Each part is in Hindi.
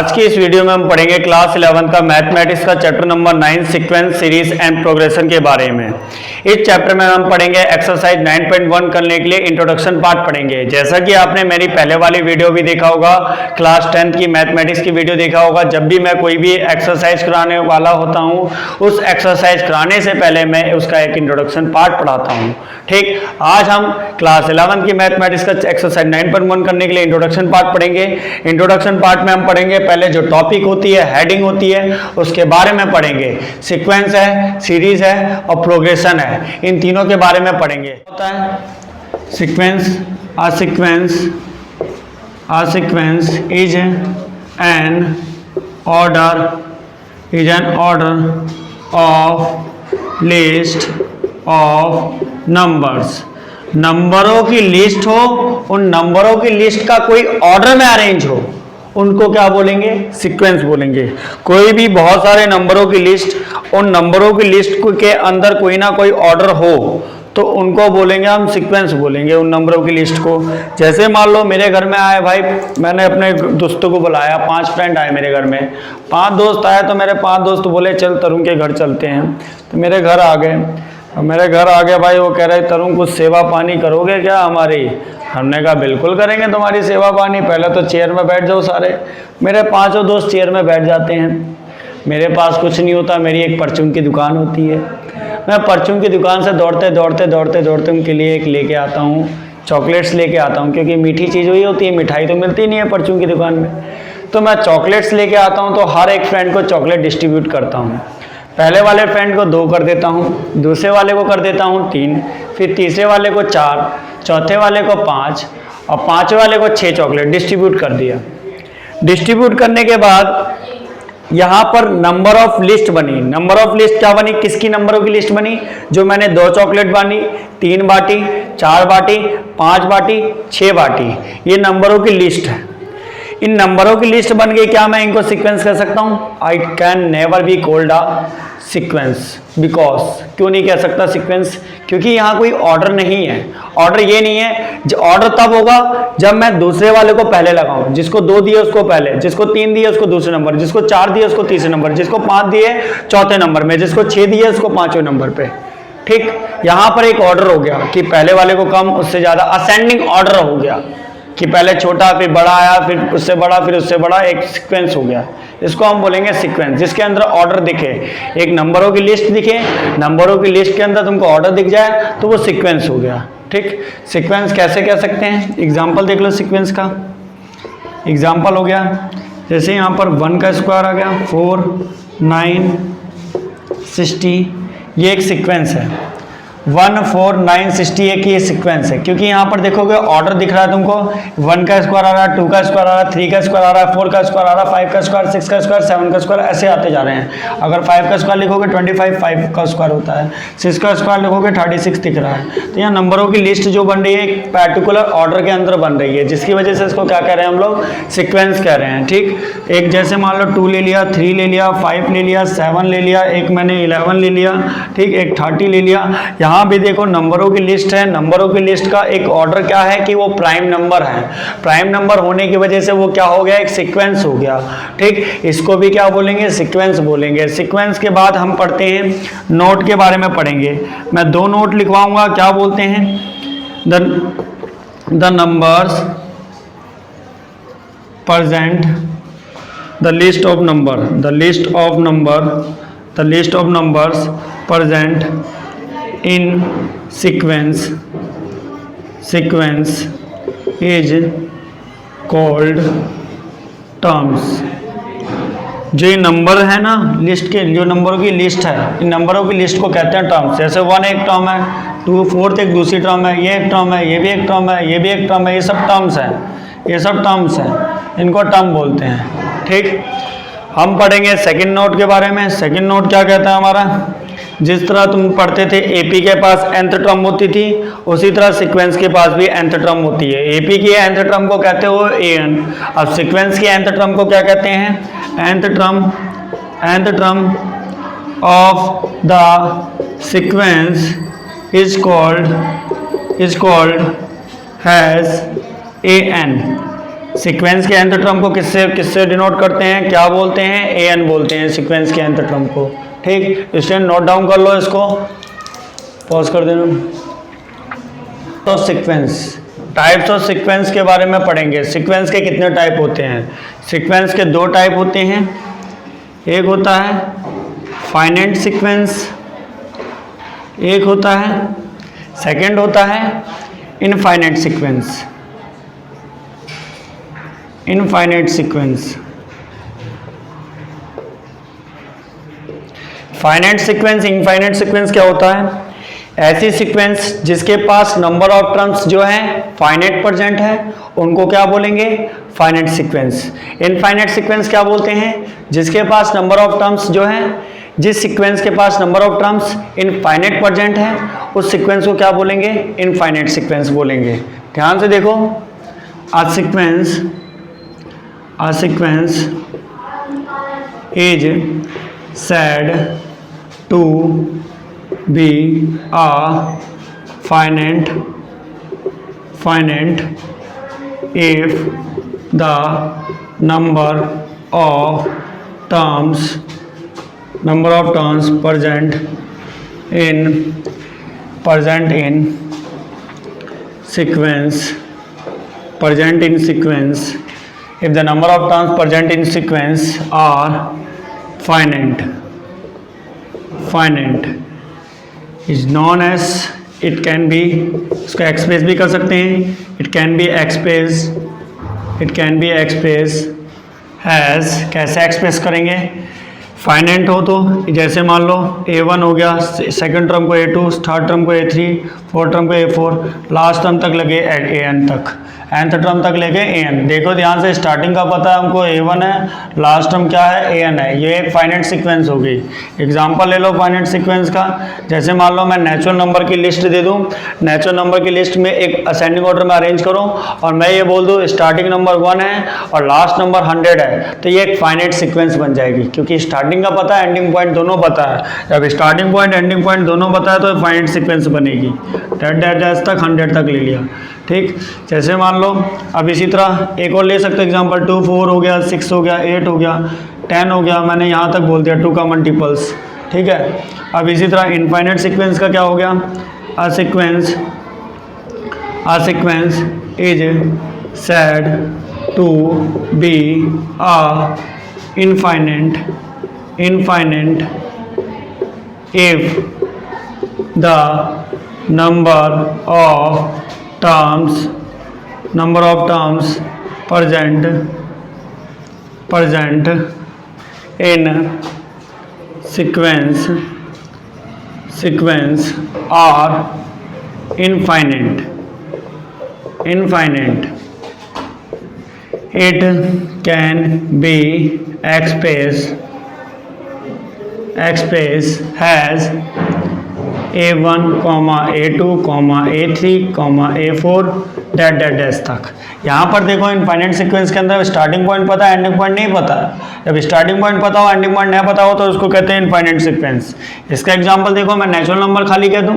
आज की इस वीडियो में हम पढ़ेंगे क्लास 11 का मैथमेटिक्स का chapter number 9 sequence series and progression के बारे में। इस चैप्टर में हम पढ़ेंगे एक्सरसाइज 9.1 करने के लिए इंट्रोडक्शन पार्ट पढ़ेंगे। जैसा कि आपने मेरी पहले वाली वीडियो भी देखा होगा, क्लास 10 की मैथमेटिक्स की वीडियो देखा होगा। जब भी मैं कोई भी एक्सरसाइज कराने वाला होता हूँ, उस एक्सरसाइज कराने से पहले मैं उसका एक इंट्रोडक्शन पार्ट पढ़ाता हूँ। ठीक, आज हम क्लास 11 की मैथमेटिक्स का एक्सरसाइज 9.1 करने के लिए इंट्रोडक्शन पार्ट पढ़ेंगे। इंट्रोडक्शन पार्ट में हम पढ़ेंगे पहले जो टॉपिक होती है, हेडिंग होती है, उसके बारे में पढ़ेंगे। सीक्वेंस है, सीरीज है और प्रोग्रेशन है, इन तीनों के बारे में पढ़ेंगे। होता है sequence, a sequence is an order of list of numbers। नंबरों की लिस्ट हो, उन नंबरों की लिस्ट का कोई ऑर्डर में अरेंज हो, उनको क्या बोलेंगे? सीक्वेंस बोलेंगे। कोई भी बहुत सारे नंबरों की लिस्ट, उन नंबरों की लिस्ट के अंदर कोई ना कोई ऑर्डर हो तो उनको बोलेंगे हम सीक्वेंस बोलेंगे, उन नंबरों की लिस्ट को। जैसे मान लो मेरे घर में आए भाई, मैंने अपने दोस्तों को बुलाया, 5 फ्रेंड आए मेरे घर में, 5 दोस्त आए तो मेरे 5 दोस्त बोले चल तरुण के घर चलते हैं, तो मेरे घर आ गए। मेरे घर आ गया भाई, वो कह रहे तरुण कुछ सेवा पानी करोगे क्या हमारी? हमने कहा बिल्कुल करेंगे तुम्हारी सेवा पानी, पहले तो चेयर में बैठ जाओ सारे। मेरे 5 दोस्त चेयर में बैठ जाते हैं। मेरे पास कुछ नहीं होता, मेरी एक परचून की दुकान होती है। मैं परचून की दुकान से दौड़ते उनके लिए एक लेके आता हूँ, चॉकलेट्स लेके आता हूँ, क्योंकि मीठी चीज़ वही होती है, मिठाई तो मिलती नहीं है परचून की दुकान में। तो मैं चॉकलेट्स लेके आता हूँ, तो हर एक फ्रेंड को चॉकलेट डिस्ट्रीब्यूट करता हूँ। पहले वाले फ्रेंड को 2 कर देता हूँ, दूसरे वाले को कर देता हूँ 3, फिर तीसरे वाले को 4, चौथे वाले को 5 और 5वें वाले को 6 चॉकलेट डिस्ट्रीब्यूट कर दिया। डिस्ट्रीब्यूट करने के बाद यहाँ पर नंबर ऑफ लिस्ट बनी। नंबर ऑफ लिस्ट क्या बनी? किसकी नंबरों की लिस्ट बनी? जो मैंने 2 चॉकलेट बांटी, 3 बांटी, 4 बांटी, 5 बांटी, 6 बांटी, ये नंबरों की लिस्ट है। इन नंबरों की लिस्ट बन गई, क्या मैं इनको सीक्वेंस कह सकता हूँ? I can never be called a sequence. Because, क्यों नहीं कह सकता सीक्वेंस? क्योंकि यहाँ कोई ऑर्डर नहीं है। ऑर्डर ये नहीं है, जो ऑर्डर तब होगा जब मैं दूसरे वाले को पहले लगाऊं। जिसको 2 दिए उसको पहले, जिसको 3 दिए उसको दूसरे नंबर, जिसको 4 दिए उसको तीसरे नंबर, जिसको 5 दिए चौथे नंबर में, जिसको 6 दिए उसको 5वें नंबर पे। ठीक, यहाँ पर एक ऑर्डर हो गया कि पहले वाले को कम, उससे ज्यादा, असेंडिंग ऑर्डर हो गया कि पहले छोटा फिर बड़ा आया, फिर उससे बड़ा, फिर उससे बड़ा, एक सीक्वेंस हो गया। इसको हम बोलेंगे सीक्वेंस, जिसके अंदर ऑर्डर दिखे, एक नंबरों की लिस्ट दिखे, नंबरों की लिस्ट के अंदर तुमको ऑर्डर दिख जाए तो वो सीक्वेंस हो गया। ठीक, सीक्वेंस कैसे कह सकते हैं? एग्जाम्पल देख लो सीक्वेंस का। एग्जाम्पल हो गया, जैसे यहाँ पर 1 का स्क्वायर आ गया, 4, 9, 60, ये एक सीक्वेंस है। 1, 4, 9, 60 एक ये सीक्वेंस है, क्योंकि यहाँ पर देखोगे ऑर्डर दिख रहा है तुमको। 1 का स्क्वायर आ रहा है, 2 का स्क्वायर आ रहा है, 3 का स्क्वायर आ रहा है, 4 का स्क्वायर आ रहा है, 5 का स्क्वायर, 6 का स्क्वायर, 7 का स्क्वायर, ऐसे आते जा रहे हैं। अगर 5 का स्क्वायर लिखोगे 25, 5 का स्क्वायर होता है। 6 का स्क्वायर लिखोगे 36 दिख रहा है। तो यहाँ नंबरों की लिस्ट जो बन रही है एक पर्टिकुलर ऑर्डर के अंदर बन रही है, जिसकी वजह से इसको क्या कह रहे हैं हम लोग? सीक्वेंस कह रहे हैं। ठीक, एक जैसे मान लो 2 ले लिया, 3 ले लिया, 5 ले लिया, 7 ले लिया, एक मैंने 11 ले लिया, ठीक, एक 30 ले लिया। यहाँ भी देखो नंबरों की लिस्ट है। नंबरों की लिस्ट का एक ऑर्डर क्या है कि वो प्राइम नंबर है। प्राइम नंबर होने की वजह से वो क्या हो गया? एक सीक्वेंस हो गया। ठीक, इसको भी क्या बोलेंगे? सीक्वेंस बोलेंगे। सीक्वेंस के बाद हम पढ़ते हैं नोट के बारे में पढ़ेंगे। मैं 2 नोट लिखवाऊंगा, क्या बोलते हैं? The numbers present, the list of numbers present in sequence is called terms। जो ये नंबर है ना, लिस्ट के, जो नंबरों की लिस्ट है, इन नंबरों की लिस्ट को कहते हैं टर्म्स। जैसे 1 एक टर्म है, 2, 4 एक दूसरी टर्म है, ये एक टर्म है, ये भी एक टर्म है, ये भी एक टर्म है, ये सब टर्म्स हैं, ये सब टर्म्स हैं, इनको टर्म बोलते हैं। ठीक, हम पढ़ेंगे सेकंड नोट के बारे में। सेकंड नोट क्या कहता है हमारा? जिस तरह तुम पढ़ते थे एपी के पास nth टर्म होती थी, उसी तरह सीक्वेंस के पास भी nth टर्म होती है। एपी की nth टर्म को कहते हो an। अब सीक्वेंस की nth टर्म को क्या कहते हैं? nth term of the sequence is called has an। Sequence के nth टर्म को किससे किससे डिनोट करते हैं, क्या बोलते हैं, an बोलते हैं सीक्वेंस के nth टर्म को। ठीक, स्टूडेंट नोट डाउन कर लो, इसको पॉज कर देना। तो सीक्वेंस, टाइप्स ऑफ सीक्वेंस के बारे में पढ़ेंगे। सीक्वेंस के कितने टाइप होते हैं? सीक्वेंस के दो टाइप होते हैं, एक होता है फाइनाइट सीक्वेंस, एक होता है सेकंड होता है infinite sequence. Infinite sequence, finite sequence, infinite sequence क्या होता है? ऐसी सीक्वेंस जिसके पास नंबर ऑफ टर्म्स जो है फाइनाइट प्रेजेंट है, उनको क्या बोलेंगे? Finite sequence. इनफाइनाइट सीक्वेंस क्या बोलते हैं? जिसके पास नंबर ऑफ टर्म्स जो है, जिस सीक्वेंस के पास number of terms infinite present है, उस सीक्वेंस को क्या बोलेंगे? इनफाइनाइट सीक्वेंस बोलेंगे। ध्यान से देखो, a sequence is said to be a finite if the number of terms present in sequence, if the number of terms present in sequence are finite is known as, it can be, इसको एक्सप्रेस भी कर सकते हैं, it can be expressed as, कैसे एक्सप्रेस करेंगे? फाइनाइट हो तो जैसे मान लो a1 हो गया, सेकंड टर्म को a2, थर्ड टर्म को a3, फोर्थ टर्म को a4, लास्ट टर्म तक लगे an तक, nth टर्म तक लेके an। देखो ध्यान से, स्टार्टिंग का पता है हमको a1 है, लास्ट टर्म क्या है? an है। ये एक फाइनाइट सीक्वेंस हो गई। एग्जांपल ले लो फाइनाइट सीक्वेंस का, जैसे मान लो मैं नेचुरल नंबर की लिस्ट दे दूं, नेचुरल नंबर की लिस्ट में एक असेंडिंग ऑर्डर में अरेंज करूं, और मैं ये बोल दूं स्टार्टिंग नंबर 1 है और लास्ट नंबर 100 है, तो ये एक फाइनाइट सीक्वेंस बन जाएगी, क्योंकि स्टार्टिंग का पता है, एंडिंग पॉइंट दोनों पता है। जब स्टार्टिंग पॉइंट एंडिंग पॉइंट दोनों पता है तो फाइनाइट सीक्वेंस बनेगी। डैश तक 100 तक ले लिया। ठीक, जैसे मान लो अब इसी तरह एक और ले सकते हो एग्जांपल, 2 4 हो गया, 6 हो गया, 8 हो गया, 10 हो गया, मैंने यहाँ तक बोल दिया 2 का मल्टीपल्स। ठीक है, अब इसी तरह इनफाइनाइट सीक्वेंस का क्या हो गया? A sequence is said to be a infinite if the number of terms present in sequence are infinite. It can be expressed as a1, a2, a3, a4 dash तक। यहाँ पर देखो इनफाइनाइट सीक्वेंस के अंदर स्टार्टिंग पॉइंट पता है, एंडिंग पॉइंट नहीं पता। जब स्टार्टिंग पॉइंट पता हो, एंडिंग पॉइंट नहीं पता हो, तो उसको कहते हैं इनफाइनाइट सीक्वेंस। इसका एग्जांपल देखो, मैं नेचुरल नंबर खाली कह दूँ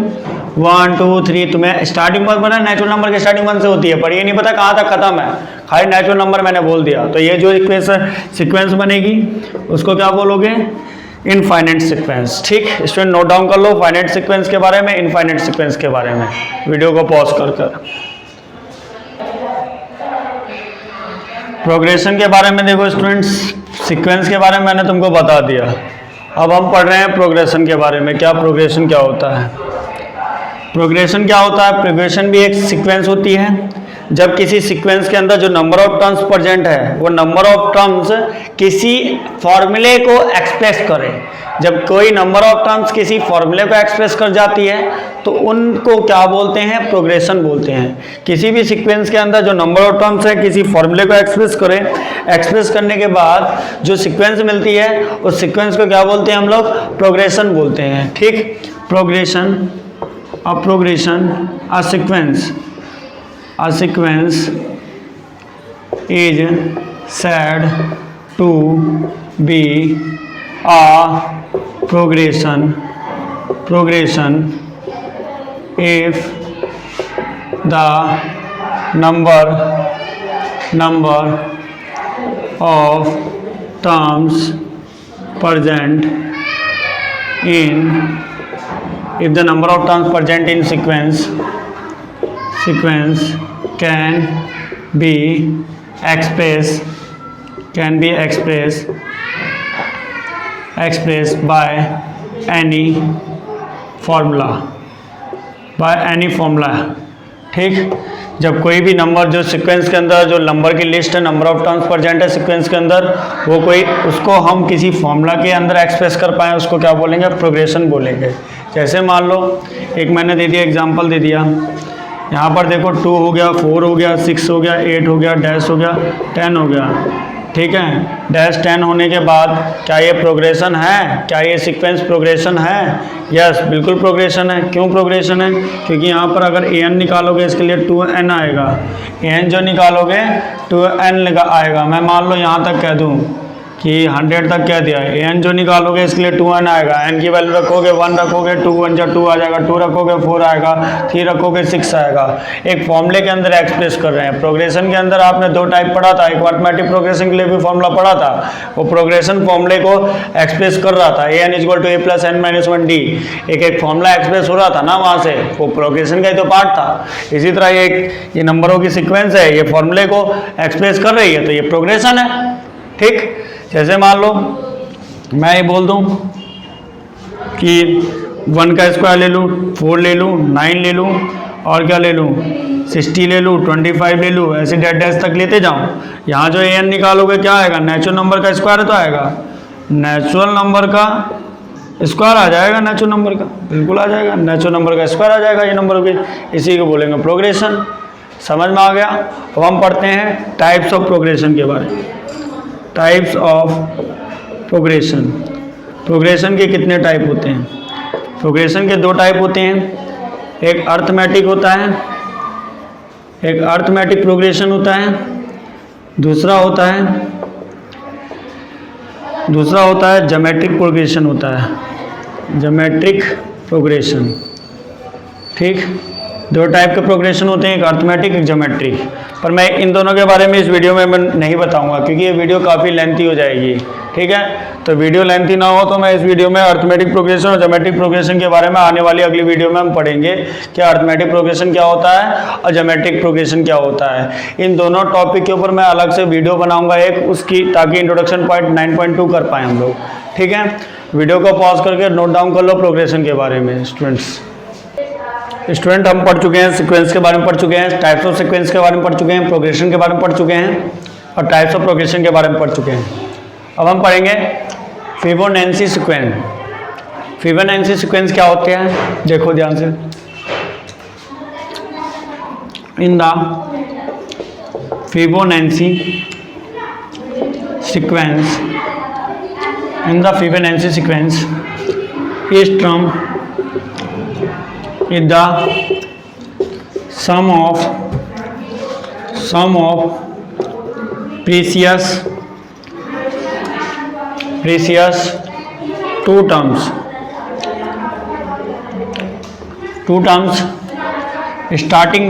1 2 3, तुम्हें स्टार्टिंग पॉइंट पता है, नेचुरल नंबर की स्टार्टिंग 1 से होती है, पर ये नहीं पता कहाँ तक खत्म है, खाली नेचुरल नंबर मैंने बोल दिया, तो ये जो सीक्वेंस बनेगी उसको क्या बोलोगे? Infinite sequence. ठीक, स्टूडेंट नोट डाउन कर लो फाइनाइट सीक्वेंस के बारे में, इनफाइनाइट सीक्वेंस के बारे में। वीडियो को पॉज कर प्रोग्रेशन के बारे में देखो स्टूडेंट्स, सीक्वेंस के बारे में मैंने तुमको बता दिया। अब हम पढ़ रहे हैं प्रोग्रेशन के बारे में। क्या प्रोग्रेशन क्या होता है? प्रोग्रेशन क्या होता है? प्रोग्रेशन भी एक सीक्वेंस होती है। जब किसी सीक्वेंस के अंदर जो नंबर ऑफ टर्म्स प्रेजेंट है, वो नंबर ऑफ टर्म्स किसी फॉर्मूले को एक्सप्रेस करे। जब कोई नंबर ऑफ टर्म्स किसी फॉर्मूले को एक्सप्रेस कर जाती है, तो उनको क्या बोलते हैं? प्रोग्रेशन बोलते हैं। किसी भी सीक्वेंस के अंदर जो नंबर ऑफ टर्म्स है किसी फॉर्मूले को एक्सप्रेस करे, एक्सप्रेस करने के बाद जो सीक्वेंस मिलती है, उस सीक्वेंस को क्या बोलते हैं हम लोग? प्रोग्रेशन बोलते हैं। ठीक, progression a sequence is said to be a progression if the number of terms present in, if the number of terms present in sequence can be expressed by any formula, ठीक। जब कोई भी नंबर जो सीक्वेंस के अंदर जो नंबर की लिस्ट है, नंबर ऑफ टर्म्स प्रेजेंट है सीक्वेंस के अंदर, वो कोई उसको हम किसी फॉर्मूला के अंदर एक्सप्रेस कर पाएँ, उसको क्या बोलेंगे? प्रोग्रेशन बोलेंगे। जैसे मान लो एक मैंने दे दिया एग्जांपल दे दिया, यहाँ पर देखो 2 हो गया, 4 हो गया, 6 हो गया, 8 हो गया, डैश हो गया, 10 हो गया, ठीक है। डैश 10 होने के बाद क्या ये प्रोग्रेशन है? क्या ये सीक्वेंस प्रोग्रेशन है? यस, बिल्कुल प्रोग्रेशन है। क्यों प्रोग्रेशन है? क्योंकि यहाँ पर अगर an निकालोगे इसके लिए 2n आएगा, an जो निकालोगे 2n आएगा। मैं मान लो यहाँ तक कह दूँ कि 100 तक कह दिया, an जो निकालोगे इसके लिए 2n आएगा, n की वैल्यू रखोगे 1 रखोगे 2 1 जा 2 आ जाएगा, 2 रखोगे 4 आएगा, 3 रखोगे 6 आएगा। एक फॉर्मूले के अंदर एक्सप्रेस कर रहे हैं। प्रोग्रेशन के अंदर आपने 2 टाइप पढ़ा था, एक अरिथमेटिक प्रोग्रेशन के लिए भी फॉर्मूला पढ़ा था, वो प्रोग्रेशन फॉर्मूले को एक्सप्रेस कर रहा था, an = a + n - 1d, एक फॉर्मूला एक्सप्रेस हो रहा था ना वहाँ से, वो प्रोग्रेशन का ही तो पार्ट था। इसी तरह ये नंबरों की सिक्वेंस है, ये फॉर्मूले को एक्सप्रेस कर रही है, तो ये प्रोग्रेशन है, ठीक। जैसे मान लो मैं ये बोल दूं कि 1 का स्क्वायर ले लूँ, 4 ले लूँ, 9 ले लूँ, और क्या ले लूँ, 60 ले लूँ, 25 ले लूँ, ऐसे डैश तक लेते जाऊँ। यहाँ जो an निकालोगे क्या आएगा? नेचुरल नंबर का स्क्वायर तो आएगा, नेचुरल नंबर का स्क्वायर आ जाएगा, नेचुरल नंबर का बिल्कुल आ जाएगा, नेचुरल नंबर का स्क्वायर आ जाएगा ये नंबर के, इसी को बोलेंगे प्रोग्रेशन। समझ में आ गया? अब हम पढ़ते हैं टाइप्स ऑफ प्रोग्रेशन के बारे में। टाइप्स ऑफ प्रोग्रेशन, प्रोग्रेशन के कितने टाइप होते हैं? प्रोग्रेशन के 2 टाइप होते हैं, एक अरिथमेटिक होता है, एक अरिथमेटिक प्रोग्रेशन होता है, दूसरा होता है ज्योमेट्रिक प्रोग्रेशन होता है, ज्योमेट्रिक प्रोग्रेशन, ठीक। 2 टाइप के प्रोग्रेशन होते हैं, एक अरिथमेटिक एक ज्योमेट्रिक। पर मैं इन दोनों के बारे में इस वीडियो में मैं नहीं बताऊंगा क्योंकि ये वीडियो काफ़ी लेंथी हो जाएगी, ठीक है। तो वीडियो लेंथी ना हो तो मैं इस वीडियो में अरिथमेटिक प्रोग्रेशन और ज्योमेट्रिक प्रोग्रेशन के बारे में आने वाली अगली वीडियो में हम पढ़ेंगे कि अरिथमेटिक प्रोग्रेशन क्या होता है और ज्योमेट्रिक प्रोग्रेशन क्या होता है। इन दोनों टॉपिक के ऊपर मैं अलग से वीडियो बनाऊँगा एक उसकी, ताकि इंट्रोडक्शन पार्ट 9.2 कर पाएँ हम लोग, ठीक है। वीडियो को पॉज करके नोट डाउन कर लो प्रोग्रेशन के बारे में। स्टूडेंट हम पढ़ चुके हैं, सीक्वेंस के बारे में पढ़ चुके हैं, टाइप्स ऑफ सीक्वेंस के बारे में पढ़ चुके हैं, प्रोग्रेशन के बारे में पढ़ चुके हैं और टाइप्स ऑफ प्रोग्रेशन के बारे में पढ़ चुके हैं। अब हम पढ़ेंगे फिबोनाची सीक्वेंस। फिबोनाची सीक्वेंस क्या होते हैं? देखो ध्यान से, in the Fibonacci sequence, in the Fibonacci sequence इस term is the sum of precious two terms starting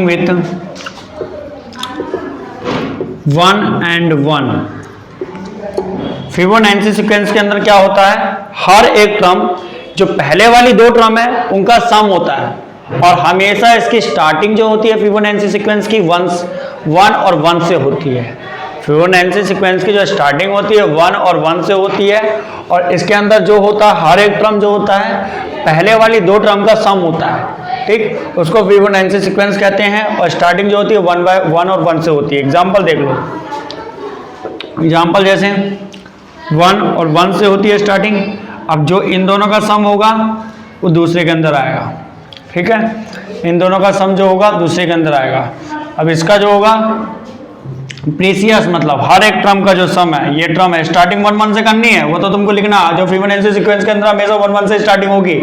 with 1 and 1। Fibonacci sequence के अंदर क्या होता है? हर एक टर्म जो पहले वाली 2 टर्म है उनका सम होता है, और हमेशा इसकी स्टार्टिंग जो होती है फिबोनाची सीक्वेंस की 1 और 1 से होती है। फिबोनाची सीक्वेंस की जो स्टार्टिंग होती है 1 और 1 से होती है, और इसके अंदर जो होता है हर एक टर्म जो होता है पहले वाली 2 टर्म का सम होता है, ठीक। उसको फिबोनाची सीक्वेंस कहते हैं, और स्टार्टिंग जो होती है 1 और 1 से होती है। एग्जाम्पल देख लो, एग्जाम्पल जैसे 1 और 1 से होती है स्टार्टिंग, अब जो इन दोनों का सम होगा वो दूसरे के अंदर आएगा, ठीक है। इन दोनों का सम जो होगा दूसरे के अंदर आएगा। अब इसका जो होगा प्रीसियस, मतलब हर एक टर्म का जो सम है, ये टर्म है स्टार्टिंग 1 1 से करनी है, वो तो तुमको लिखना, जो फिबोनाची सीक्वेंस के अंदर हमेशा 1 1 से स्टार्टिंग होगी,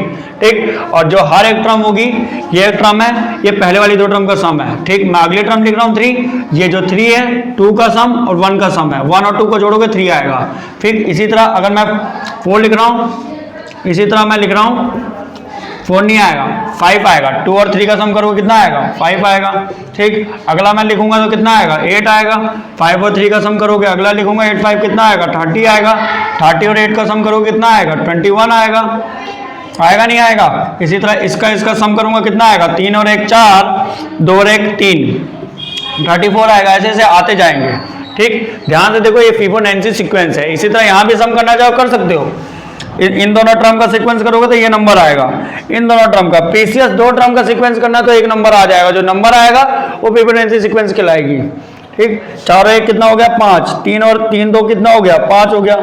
ठीक। और जो हर एक टर्म होगी, ये एक टर्म है, ये पहले वाली 2 टर्म का सम है, ठीक। मैं अगले टर्म लिख रहा हूँ 3, ये जो 3 है 2 का सम और 1 का सम है, 1 और 2 को जोड़ोगे 3 आएगा। फिर इसी तरह अगर मैं 4 लिख रहा हूँ, इसी तरह मैं लिख रहा हूँ 4 नहीं आएगा, 5 आएगा। 2 और 3 का सम करोगे कितना आएगा? 5 आएगा। ठीक, अगला मैं लिखूंगा तो कितना आएगा? 8 आएगा। 5 और 3 का सम करोगे, अगला लिखूंगा 8 5 कितना आएगा? 30 आएगा। 30 और 8 का सम करोगे कितना आएगा? 21 आएगा। आएगा नहीं आएगा? इसी तरह इसका सम करूंगा कितना आएगा? 3 और 1 4, 2 और 1 3, 34 आएगा। ऐसे ऐसे आते जाएंगे। ठीक, ध्यान से देखो ये फिबोनाची सीक्वेंस है। इसी तरह यहाँ भी सम करना चाहो कर सकते हो। इन दोनों टर्म का सीक्वेंस करोगे तो ये नंबर आएगा। इन दोनों टर्म का प्रीवियस 2 टर्म का सीक्वेंस करना तो एक नंबर आ जाएगा। जो नंबर आएगा वो फिबोनाची सीक्वेंस कहलाएगी। ठीक, 4 और 1 कितना हो गया? 5, 3 और 3 2 कितना हो गया? 5 हो गया।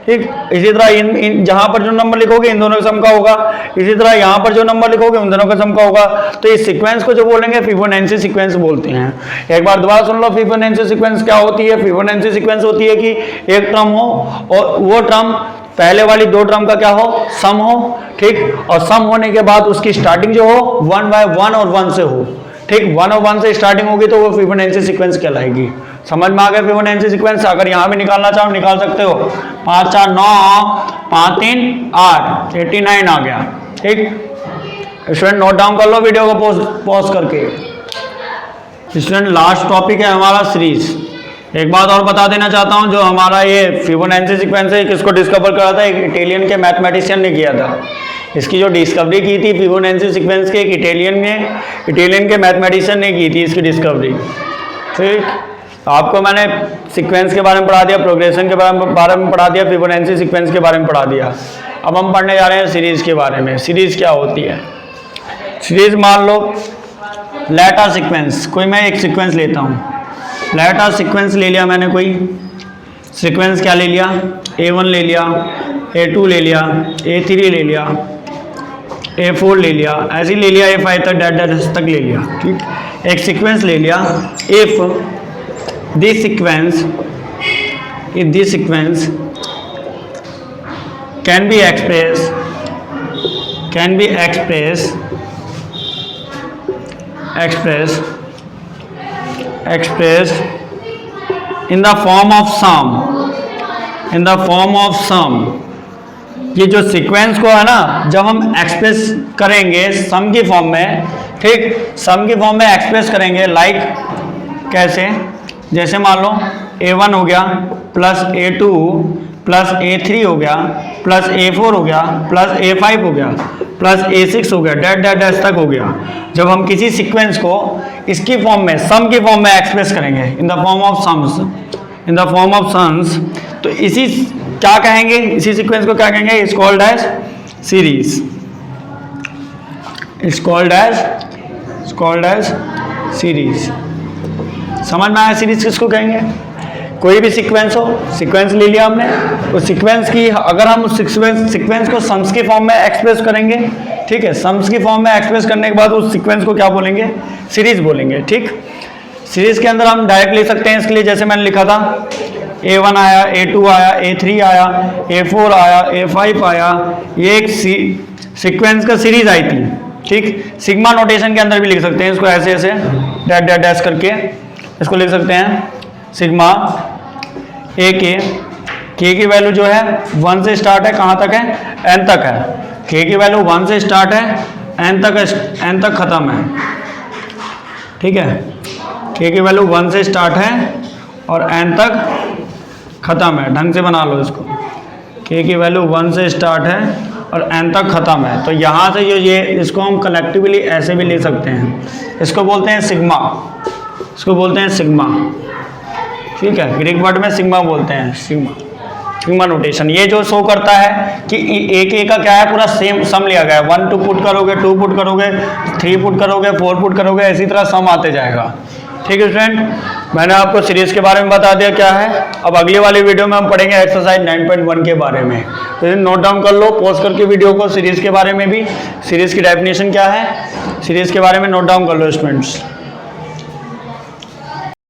ठीक, इसी तरह इन जहां पर जो नंबर लिखोगे इन दोनों का सम का होगा। इसी तरह यहाँ पर जो नंबर लिखोगे उन दोनों का सम का होगा। तो इस सीक्वेंस को जो बोलेंगे फिबोनाची सीक्वेंस बोलते हैं। एक बार दोबारा सुन लो, फिबोनाची सीक्वेंस क्या होती है? फिबोनाची सीक्वेंस होती है कि एक टर्म हो और वो टर्म पहले वाली 2 टर्म का क्या हो? सम हो। ठीक, और सम होने के बाद उसकी स्टार्टिंग जो हो 1 बाय 1 और 1 से हो। ठीक, 1 और 1 से स्टार्टिंग होगी तो वो फिबोनाची सीक्वेंस कहलाएगी। समझ में आ गया फिबोनाची सीक्वेंस? अगर यहाँ भी निकालना चाहो निकाल सकते हो। 5 4 9, 5 3 8, 89 आ गया। ठीक, स्टूडेंट नोट डाउन कर लो वीडियो को पॉज करके। स्टूडेंट लास्ट टॉपिक है हमारा सीरीज। एक बात और बता देना चाहता हूँ, जो हमारा ये फिबोनाची सीक्वेंस है किसको डिस्कवर करा था? एक इटालियन के मैथमेटिशियन ने किया था। इसकी जो डिस्कवरी की थी फिबोनाची सीक्वेंस के, एक इटालियन के मैथमेटिशियन ने की थी इसकी डिस्कवरी। ठीक, आपको मैंने सीक्वेंस के बारे में पढ़ा दिया, प्रोग्रेशन के बारे में पढ़ा दिया, फिबोनाची सीक्वेंस के बारे में पढ़ा दिया। अब हम पढ़ने जा रहे हैं सीरीज के बारे में। सीरीज क्या होती है? सीरीज मान लो लेटर सीक्वेंस, कोई मैं एक सीक्वेंस लेता हूँ। लेटर सीक्वेंस ले लिया मैंने, कोई सीक्वेंस क्या ले लिया? A1 ले लिया, A2 ले लिया, A3 ले लिया, A4 ले लिया, ऐसे ही ले लिया, A5 तक डैश तक ले लिया। ठीक, एक सीक्वेंस ले लिया। If this sequence can be expressed in the form of sum, ये जो सीक्वेंस को है ना, जब हम एक्सप्रेस करेंगे सम की फॉर्म में, ठीक, सम की फॉर्म में एक्सप्रेस करेंगे। लाइक कैसे? जैसे मान लो A1 हो गया प्लस A2 प्लस A3 हो गया प्लस A4 हो गया प्लस A5 हो गया प्लस A6 हो गया, डैश तक हो गया। जब हम किसी सीक्वेंस को इसकी फॉर्म में, सम की फॉर्म में एक्सप्रेस करेंगे in the form of sums, तो इसी क्या कहेंगे? इसी सीक्वेंस को क्या कहेंगे? It's called as series. It's called as series. समझ में आया? सीरीज किसको कहेंगे? कोई भी सीक्वेंस हो, सीक्वेंस ले लिया हमने, उस सीक्वेंस की अगर हम उस सीक्वेंस को सम्स की फॉर्म में एक्सप्रेस करेंगे, ठीक है, सम्स की फॉर्म में एक्सप्रेस करने के बाद उस सीक्वेंस को क्या बोलेंगे? सीरीज बोलेंगे। ठीक, सीरीज के अंदर हम डायरेक्ट ले सकते हैं इसके लिए, जैसे मैंने लिखा था A1 आया, A2 आया, A3 आया, A4 आया, A5 आया, ये एक सीक्वेंस का सीरीज आई थी। ठीक, सिग्मा नोटेशन के अंदर भी लिख सकते हैं इसको, ऐसे ऐसे डैश करके इसको लिख सकते हैं। सिग्मा ए के की वैल्यू जो है 1 से स्टार्ट है, कहाँ तक है? n तक है। के की वैल्यू 1 से स्टार्ट है, n तक खत्म है। ठीक है, के की वैल्यू 1 से स्टार्ट है और n तक खत्म है। ढंग से बना लो इसको। के की वैल्यू 1 से स्टार्ट है और n तक खत्म है। तो यहाँ से जो ये इसको हम कलेक्टिवली ऐसे भी ले सकते हैं। इसको बोलते हैं सिग्मा, ठीक है, ग्रीक वर्ड में सिग्मा बोलते हैं, सिग्मा नोटेशन। ये जो शो करता है कि एक का क्या है, पूरा सेम सम लिया गया है। 1 2 पुट करोगे, 2 पुट करोगे, 3 पुट करोगे, 4 पुट करोगे, इसी तरह सम आते जाएगा। ठीक है स्टूडेंट, मैंने आपको सीरीज के बारे में बता दिया क्या है। अब अगली वाली वीडियो में हम पढ़ेंगे एक्सरसाइज 9.1 के बारे में। तो नोट डाउन कर लो, पॉज करके वीडियो को। सीरीज के बारे में भी, सीरीज की डेफिनेशन क्या है, सीरीज के बारे में नोट डाउन कर लो स्टूडेंट्स।